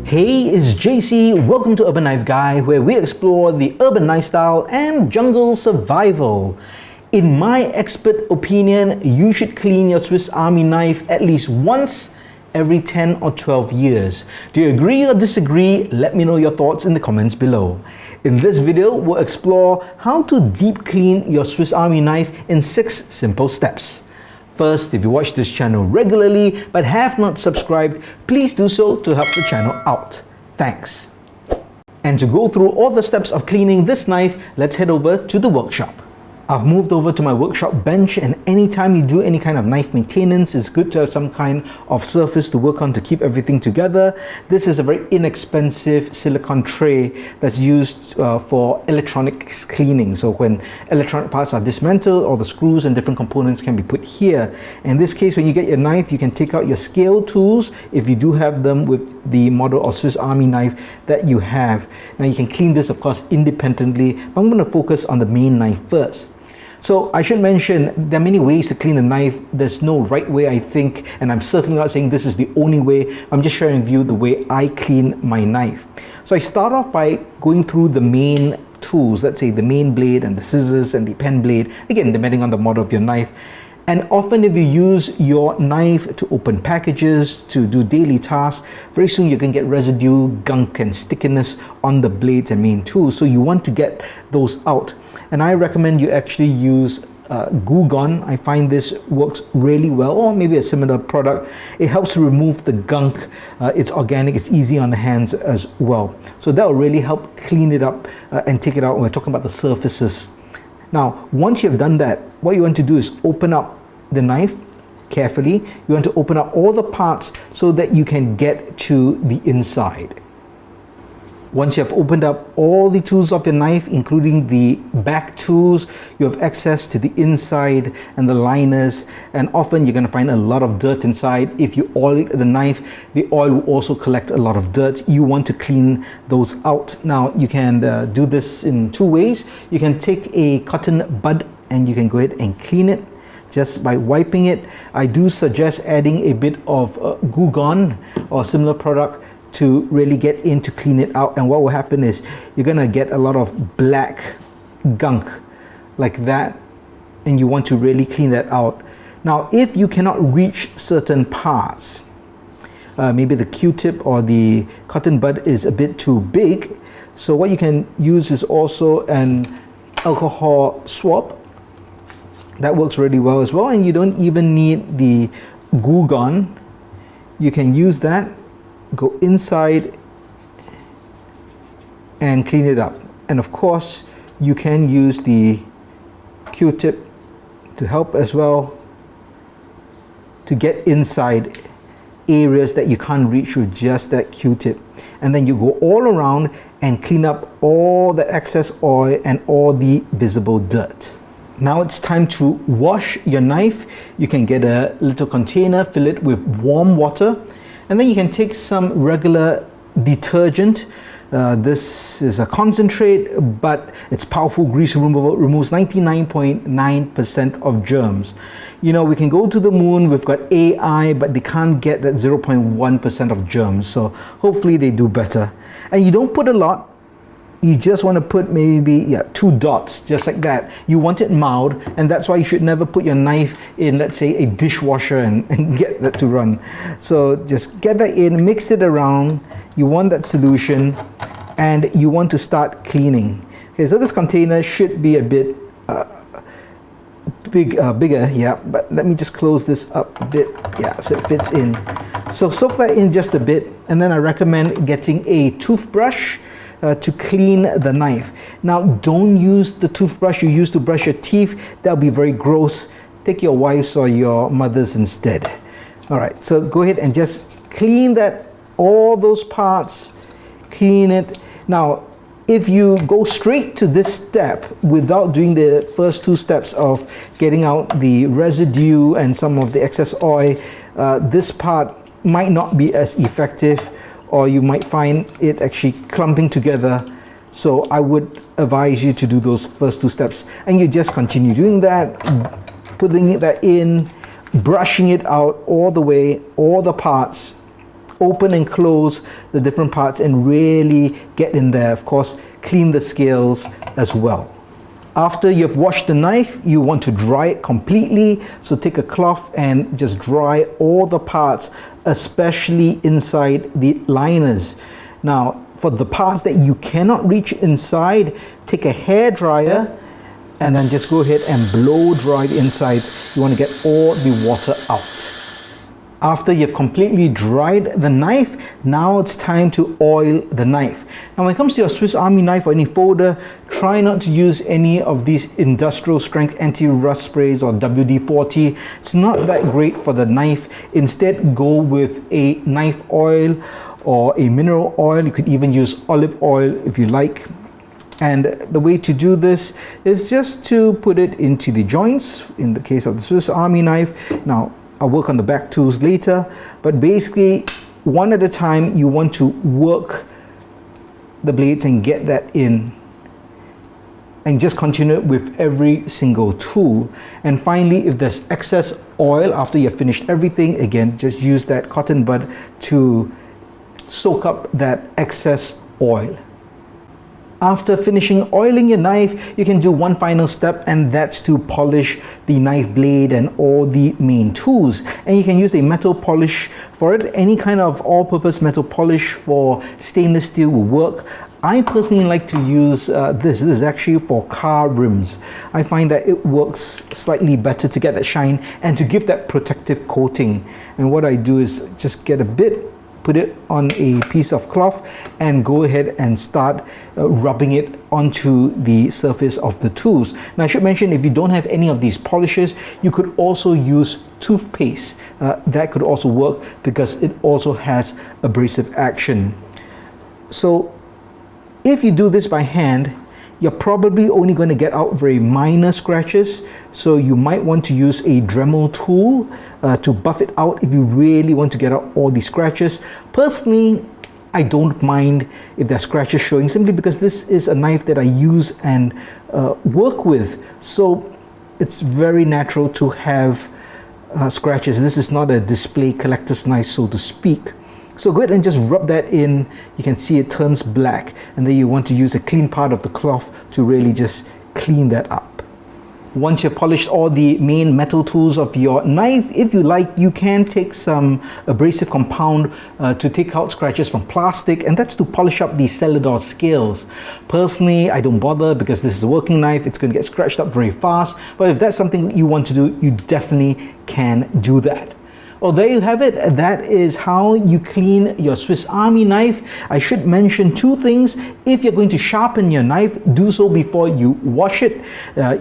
Hey, it's JC. Welcome to Urban Knife Guy, where we explore the urban lifestyle and jungle survival. In my expert opinion, you should clean your Swiss Army knife at least once every 10 or 12 years. Do you agree or disagree? Let me know your thoughts in the comments below. In this video, we'll explore how to deep clean your Swiss Army knife in 6 simple steps. First, if you watch this channel regularly but have not subscribed, please do so to help the channel out. Thanks. And to go through all the steps of cleaning this knife, let's head over to the workshop. I've moved over to my workshop bench, and anytime you do any kind of knife maintenance, it's good to have some kind of surface to work on to keep everything together. This is a very inexpensive silicone tray that's used for electronics cleaning. So when electronic parts are dismantled, all the screws and different components can be put here. In this case, when you get your knife, you can take out your scale tools if you do have them with the model or Swiss Army knife that you have. Now you can clean this, of course, independently, but I'm going to focus on the main knife first. So I should mention, there are many ways to clean a knife. There's no right way, I think, and I'm certainly not saying this is the only way. I'm just sharing with you the way I clean my knife. So I start off by going through the main tools, let's say the main blade and the scissors and the pen blade, again, depending on the model of your knife. And often if you use your knife to open packages, to do daily tasks, very soon you can get residue, gunk and stickiness on the blades and main tools. So you want to get those out. And I recommend you actually use Goo Gone. I find this works really well, or maybe a similar product. It helps to remove the gunk. It's organic, it's easy on the hands as well. So that will really help clean it up and take it out when we're talking about the surfaces. Now, once you've done that, what you want to do is open up the knife carefully. You want to open up all the parts so that you can get to the inside. Once you have opened up all the tools of your knife, including the back tools, you have access to the inside and the liners, and often you're going to find a lot of dirt inside. If you oil the knife, the oil will also collect a lot of dirt. You want to clean those out. Now you can do this in 2 ways. You can take a cotton bud and you can go ahead and clean it just by wiping it. I do suggest adding a bit of Goo Gone or similar product to really get in to clean it out. And what will happen is you're gonna get a lot of black gunk like that, and you want to really clean that out. Now, if you cannot reach certain parts, maybe the Q-tip or the cotton bud is a bit too big, so what you can use is also an alcohol swab. That works really well as well, and you don't even need the Goo Gone. You can use that, go inside and clean it up. And of course, you can use the Q-tip to help as well to get inside areas that you can't reach with just that Q-tip. And then you go all around and clean up all the excess oil and all the visible dirt. Now it's time to wash your knife. You can get a little container, fill it with warm water, and then you can take some regular detergent. This is a concentrate, but it's powerful grease removal. It removes 99.9% of germs. You know, we can go to the moon, we've got AI, but they can't get that 0.1% of germs. So hopefully they do better. And you don't put a lot. You just want to put maybe 2 dots, just like that. You want it mild, and that's why you should never put your knife in, let's say, a dishwasher and get that to run. So just get that in, mix it around. You want that solution, and you want to start cleaning. Okay, so this container should be a bit bigger, yeah, but let me just close this up a bit, yeah, so it fits in. So soak that in just a bit, and then I recommend getting a toothbrush to clean the knife. Now, don't use the toothbrush you use to brush your teeth. That'll be very gross. Take your wife's or your mother's instead. All right, so go ahead and just clean that, all those parts, clean it. Now, if you go straight to this step without doing the first 2 steps of getting out the residue and some of the excess oil, this part might not be as effective, or you might find it actually clumping together. So I would advise you to do those first 2 steps, and you just continue doing that, putting that in, brushing it out all the way, all the parts, open and close the different parts and really get in there. Of course, clean the scales as well. After you've washed the knife, you want to dry it completely. So take a cloth and just dry all the parts, especially inside the liners. Now, for the parts that you cannot reach inside, take a hair dryer and then just go ahead and blow dry the insides. You want to get all the water out. After you've completely dried the knife, now it's time to oil the knife. Now when it comes to your Swiss Army knife or any folder, try not to use any of these industrial strength anti-rust sprays or WD-40. It's not that great for the knife. Instead, go with a knife oil or a mineral oil. You could even use olive oil if you like. And the way to do this is just to put it into the joints, in the case of the Swiss Army knife. Now, I'll work on the back tools later, but basically, one at a time, you want to work the blades and get that in. And just continue it with every single tool. And finally, if there's excess oil after you've finished everything, again, just use that cotton bud to soak up that excess oil. After finishing oiling your knife, you can do one final step, and that's to polish the knife blade and all the main tools. And you can use a metal polish for it. Any kind of all-purpose metal polish for stainless steel will work. I personally like to use this. This is actually for car rims. I find that it works slightly better to get that shine and to give that protective coating. And what I do is just get a bit, put it on a piece of cloth and go ahead and start rubbing it onto the surface of the tools. Now I should mention, if you don't have any of these polishes, you could also use toothpaste. That could also work because it also has abrasive action. So if you do this by hand, you're probably only going to get out very minor scratches, so you might want to use a Dremel tool to buff it out if you really want to get out all the scratches. Personally, I don't mind if there's scratches showing, simply because this is a knife that I use and work with, so it's very natural to have scratches. This is not a display collector's knife, so to speak. So go ahead and just rub that in. You can see it turns black, and then you want to use a clean part of the cloth to really just clean that up. Once you've polished all the main metal tools of your knife, if you like, you can take some abrasive compound to take out scratches from plastic, and that's to polish up the Celador scales. Personally, I don't bother because this is a working knife. It's going to get scratched up very fast, but if that's something you want to do, you definitely can do that. Well, there you have it. That is how you clean your Swiss Army knife. I should mention two things. If you're going to sharpen your knife, do so before you wash it.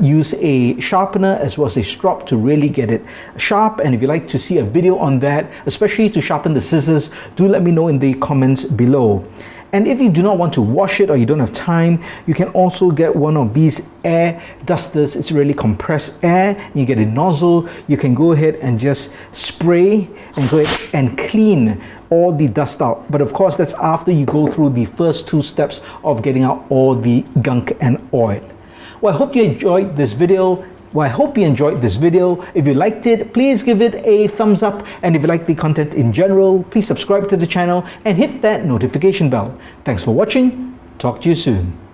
Use a sharpener as well as a strop to really get it sharp. And if you'd like to see a video on that, especially to sharpen the scissors, do let me know in the comments below. And if you do not want to wash it or you don't have time, you can also get one of these air dusters. It's really compressed air. You get a nozzle. You can go ahead and just spray and go ahead and clean all the dust out. But of course, that's after you go through the first two steps of getting out all the gunk and oil. Well, I hope you enjoyed this video. If you liked it, please give it a thumbs up. And if you like the content in general, please subscribe to the channel and hit that notification bell. Thanks for watching. Talk to you soon.